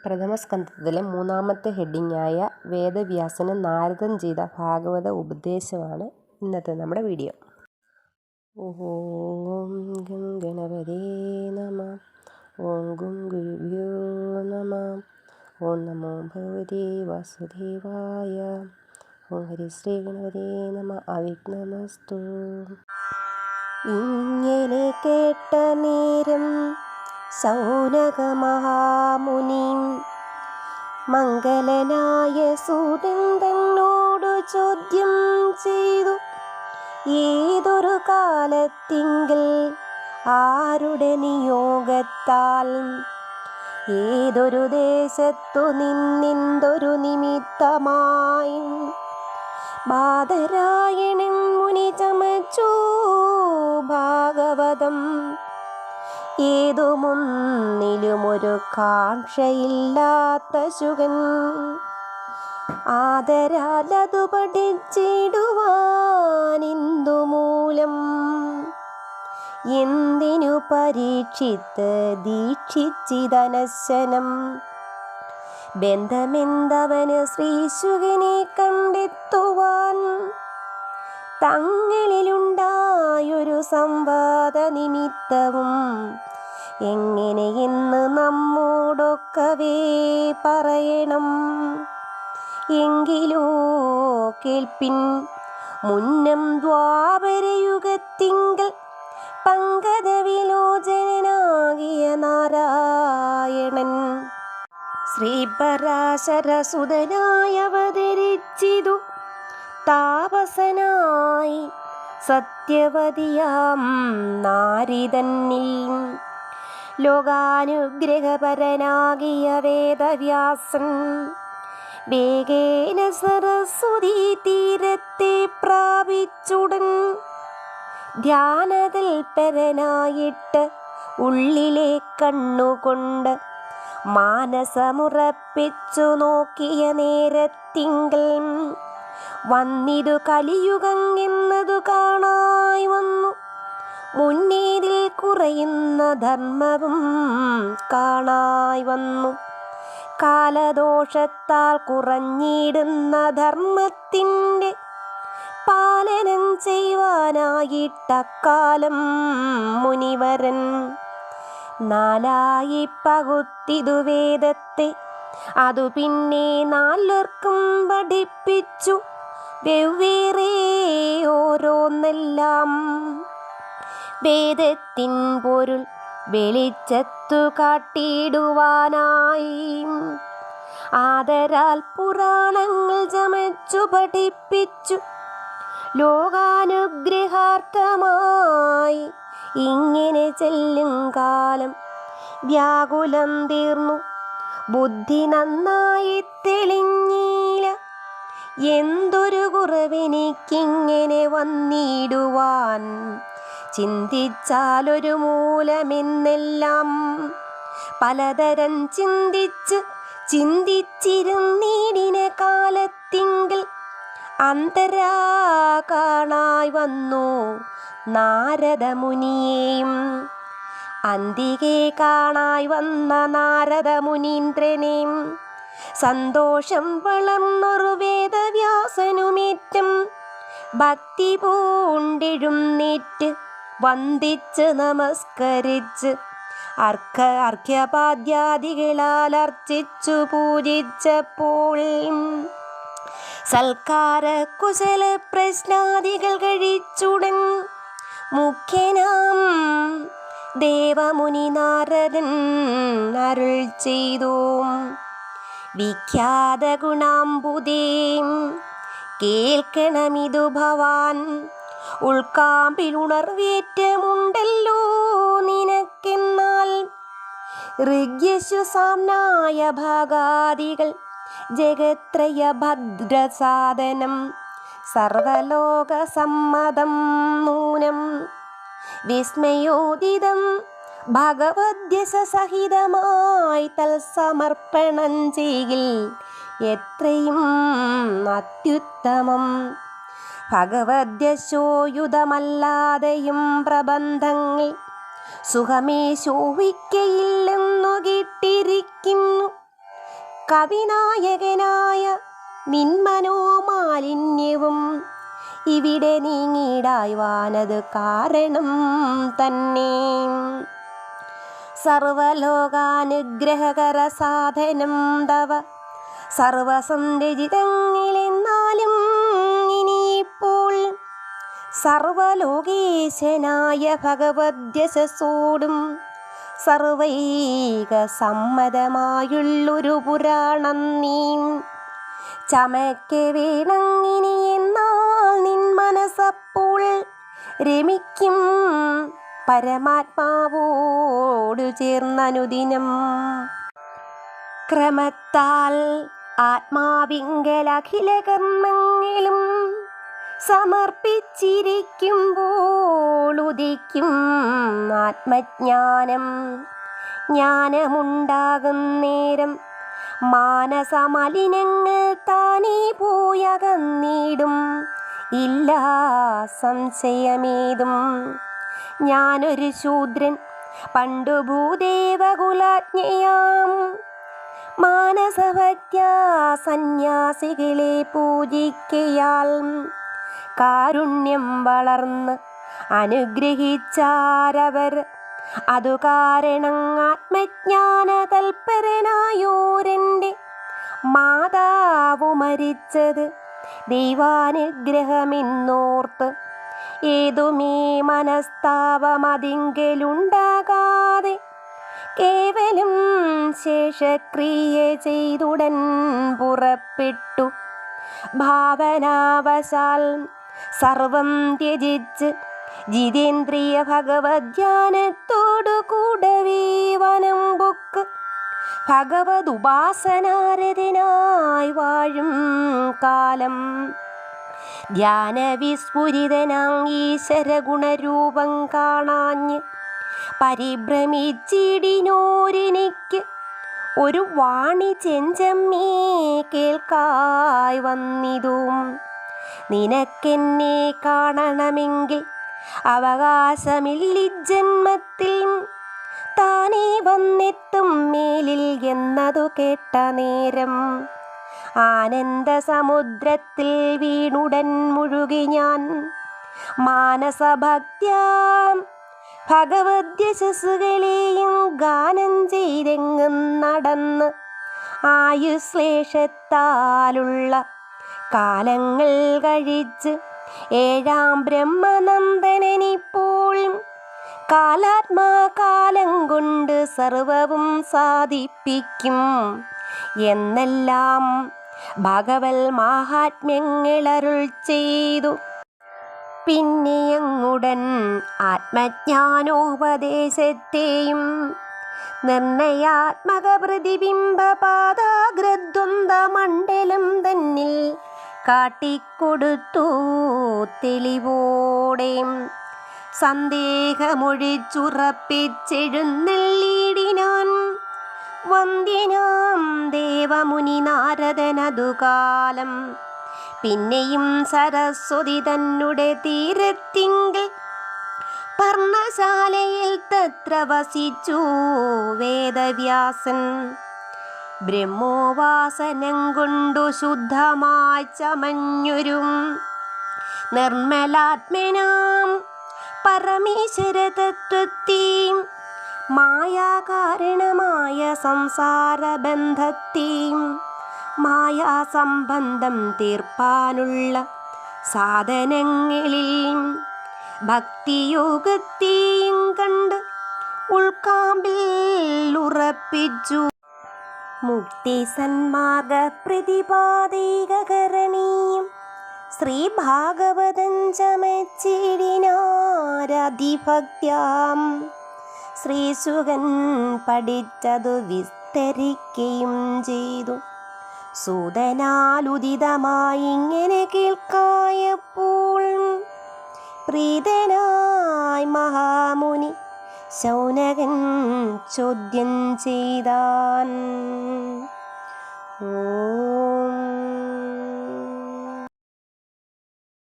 പ്രഥമസ്കന്ധത്തിലെ മൂന്നാമത്തെ ഹെഡിങ്ങായ വേദവ്യാസന് നാരദൻ ചെയ്ത ഭാഗവത ഉപദേശമാണ് ഇന്നത്തെ നമ്മുടെ വീഡിയോ. ഓം ഗം ഗണപതേ നമഃ. ഓം ഗും ഗുരുഭ്യോ നമഃ. ഓം നമോ ഭഗവതേ വാസുദേവായ. ഓം ഹരിശ്രീ ഗണപതേ നമഃ. അവിഘ്നമസ്തു. ഇങ്ങനെ കേട്ട നേരം ശൗനക മഹാമുനി മംഗലനായ സൂതൻ തന്നോടു ചോദ്യം ചെയ്തു. ഏതൊരു കാലത്തിങ്കൽ ആരുടെ നിയോഗത്താൽ ഏതൊരു ദേശത്തു നിന്നെന്തൊരു നിമിത്തമായി ബാദരായണൻ മുനി ചമച്ചു ഭാഗവതം. ഏതുമൊന്നിലുമൊരു കാക്ഷയില്ലാത്ത ശുകൻ ആദരാലതു പഠിച്ചിടുവാനിന്ദു മൂലം എന്തിനു പരീക്ഷിത്ത് ദീക്ഷിച്ചിതനശനം. ബന്ധമെന്തവന് ശ്രീശുകനെ കണ്ടെത്തുവാൻ തങ്ങളിലുണ്ടായൊരു സംവാദ നിമിത്തവും എങ്ങനെയെന്ന് നമ്മോടൊക്കവേ പറയണം. എങ്കിലോ കേൾപ്പിൻ. മുന്നം ദ്വാപരയുഗത്തിങ്കൽ പങ്കജവിലോചനാകിയ നാരായണൻ ശ്രീപരാശരസുതനായി അവതരിച്ചിതു താപസനായി സത്യവതിയാം നാരിതന്നിൽ. ലോകാനുഗ്രഹപരനാകിയ വേദവ്യാസൻ വേഗേന സരസ്വതീ തീരത്തെ പ്രാപിച്ചുടൻ ധ്യാനതൽപരനായിട്ട് ഉള്ളിലെ കണ്ണുകൊണ്ട് മാനസമുറപ്പിച്ചു നോക്കിയ നേരത്തിങ്കൽ വന്നിതു കലിയുഗം എന്നതു കാണായി വന്നു. മുന്നേതിൽ കുറയുന്ന ധർമ്മവും കാണായി വന്നു. കാലദോഷത്താൽ കുറഞ്ഞിടുന്ന ധർമ്മത്തിൻ്റെ പാലനം ചെയ്യുവാനായിട്ടക്കാലം മുനിവരൻ നാലായി പകുത്തിതു വേദത്തെ. അതു പിന്നെ നാലുർക്കും പഠിപ്പിച്ചു വെവ്വേറെ ഓരോന്നെല്ലാം. വേദത്തിൻ പൊരുൾ വെളിച്ചത്തു കാട്ടിടുവാനായി ആദരാൽ പുരാണങ്ങൾ ചമച്ചു പഠിപ്പിച്ചു. ലോകാനുഗ്രഹാർത്ഥമായി ഇങ്ങനെ ചെല്ലും കാലം വ്യാകുലം തീർന്നു. ബുദ്ധി നന്നായി തെളിഞ്ഞില്ല. എന്തൊരു കുറവെനിക്കിങ്ങനെ വന്നിടുവാൻ ചിന്തിച്ചാലൊരു മൂലമെന്നെല്ലാം പലതരം ചിന്തിച്ചിരുന്നീടിന കാലത്തിങ്കൽ അന്തരാ കാണായി വന്നു നാരദമുനിയെയും. അന്തികെ കാണായി വന്ന നാരദമുനീന്ദ്രനെയും സന്തോഷം വളർന്നൊരു വേദവ്യാസനുമേറ്റം ഭക്തി പൂണ്ടെഴുന്നേറ്റ് വന്ദിച്ച് നമസ്കരിച്ച് അർഘ്യപാദ്യാദികളാൽ അർച്ചിച്ചു പൂജിച്ചപ്പോൾ സൽക്കാര കുശല പ്രശ്നാദികൾ കഴിച്ചുടൻ മുഖ്യനാം ദേവമുനി നാരദൻ അരുൾ ചെയ്തു. വിഖ്യാത ഗുണാംബുദേ, കേൾക്കണമിതു ഭവാൻ. ഉൾക്കാമ്പിലുണർവേറ്റമുണ്ടല്ലോ നിനക്കെന്നാൽ. ഋഗ്യശു സാമ്നായ ഭാഗാദികൾ ജഗത്രയ ഭദ്രസാധനം സർവലോക സമ്മതം നൂനം വിസ്മയോദിതം ഭഗവദ്യസഹിതമായി തൽസമർപ്പണം ചെയ്യിൽ എത്രയും അത്യുത്തമം. ഭഗവദ്യശോയുധമല്ലാതെയും പ്രബന്ധങ്ങൾ സുഖമേ ശോഭിക്കയില്ലെന്നു കേട്ടിരിക്കുന്നു. കവിനായകനായ നിന്മനോമാലിന്യവും ഇവിടെ നീങ്ങിടായ്വാനത് കാരണം തന്നെ. സർവലോകാനുഗ്രഹകര സാധനം തവ സർവസന്ധിജിതങ്ങളെന്നാലും ഇനിയിപ്പോൾ സർവലോകേശനായ ഭഗവദ്യശസ്സോടും സർവൈക സമ്മതമായുള്ളൊരു പുരാണം നീ ചമയ്ക്ക് വേണങ്ങിനി എന്നാൽ നിൻ മനസ്സപ്പോൾ രമിക്കും പരമാത്മാവോടു ചേർന്നനുദിനം. ക്രമത്താൽ ആത്മാവിങ്കലഖില കർമ്മങ്ങളും സമർപ്പിച്ചിരിക്കുമ്പോൾ ഉദിക്കും ആത്മജ്ഞാനം. ജ്ഞാനമുണ്ടാകും നേരം മാനസമലിനങ്ങൾ താനേ പോയകന്നിടും, ഇല്ല സംശയമേതും. ഞാനൊരു ശൂദ്രൻ പണ്ടു ഭൂദേവകുലാജ്ഞയാം മാനസഭക്ത്യാ സന്യാസികളെ പൂജിക്കയാൽ കാരുണ്യം വളർന്ന് അനുഗ്രഹിച്ചാരവർ. അതു കാരണം ആത്മജ്ഞാന തൽപരനായോരെൻ്റെ മാതാവു മരിച്ചത് ദൈവാനുഗ്രഹമെന്നോർത്ത് ഏതുമേ മനസ്താപമതിങ്കലുണ്ടാകാതെ കേവലം ശേഷക്രിയ ചെയ്തുടൻ പുറപ്പെട്ടു. ഭാവനാവശാൽ സർവം ത്യജിച്ച് ജിതേന്ദ്രിയ ഭഗവദ്ധ്യാനത്തോടു കൂടവേ വനം പൊക്ക് ഭഗവതുപാസനാരതനായി വാഴും കാലം. ധ്യാനവിസ്ഫുരിതനാങ്ങീശ്വര ഗുണരൂപം കാണാഞ്ഞ് പരിഭ്രമിച്ചിടിനോരെനിക്ക് ഒരു വാണി ചെഞ്ചമ്മേ കേൾക്കായി വന്നിതും. നിനക്കെന്നെ കാണണമെങ്കിൽ അവകാശമില്ലിജന്മത്തിൽ താനേ വന്നെത്തും മേലിൽ എന്നതു കേട്ട നേരം ആനന്ദ സമുദ്രത്തിൽ വീണുടൻ മുഴുകി ഞാൻ മാനസഭക്ത്യാം ഭഗവദ്യശസ്സുകളെയും ഗാനം ചെയ്തെങ്ങും നടന്ന് ആയുശ്ലേഷത്താലുള്ള കാലങ്ങൾ കഴിച്ച് ഏഴാം ബ്രഹ്മനന്ദനനിപ്പോൾ കാലാത്മാകാലം കൊണ്ട് സർവവും സാധിപ്പിക്കും എന്നെല്ലാം ഭഗവത് മാഹാത്മ്യങ്ങളരുൾ ചെയ്തു. പിന്നെയങ്ങുടൻ ആത്മജ്ഞാനോപദേശത്തെയും നിർണയാത്മക പ്രതിബിംബപാദാഗ്രദ്വന്ദ്വ മണ്ഡലം തന്നിൽ കാട്ടിക്കൊടുത്തു തെളിവോടെ. സന്ദേഹമൊഴിച്ചുറപ്പിച്ചെഴുന്നള്ളിടിനാൻ വന്ദ്യനാം ദേവമുനി നാരദനതുകാലം. പിന്നെയും സരസ്വതി തന്നെ തീരത്തിങ്കൽ പർണശാലയിൽ തത്ര വസിച്ചു വേദവ്യാസൻ. ബ്രഹ്മോപാസനം കൊണ്ടു ശുദ്ധമായി ചമഞ്ഞൊരു നിർമ്മലാത്മനാം പരമേശ്വര തത്വത്തെയും മായാകാരണമായ സംസാരബന്ധത്തെയും മായാസംബന്ധം തീർപ്പാനുള്ള സാധനങ്ങളിൽ ഭക്തിയോഗത്തെയും കണ്ട് ഉൾക്കാമ്പിൽ ഉറപ്പിച്ചു. മുക്തി സന്മാർഗ പ്രതിപാദികരണീയം ശ്രീഭാഗവതം ചമച്ചിടിനാരധിഭക്ത്യാം. ശ്രീശുകൻ പഠിച്ചതു വിസ്തരിക്കുകയും ചെയ്തു. സൂതനാലുദിതമായി ഇങ്ങനെ കേൾക്കായപ്പോൾ പ്രീതനായി മഹാമുനി ശൗനകൻ ചോദ്യം ചെയ്താൻ. ഓ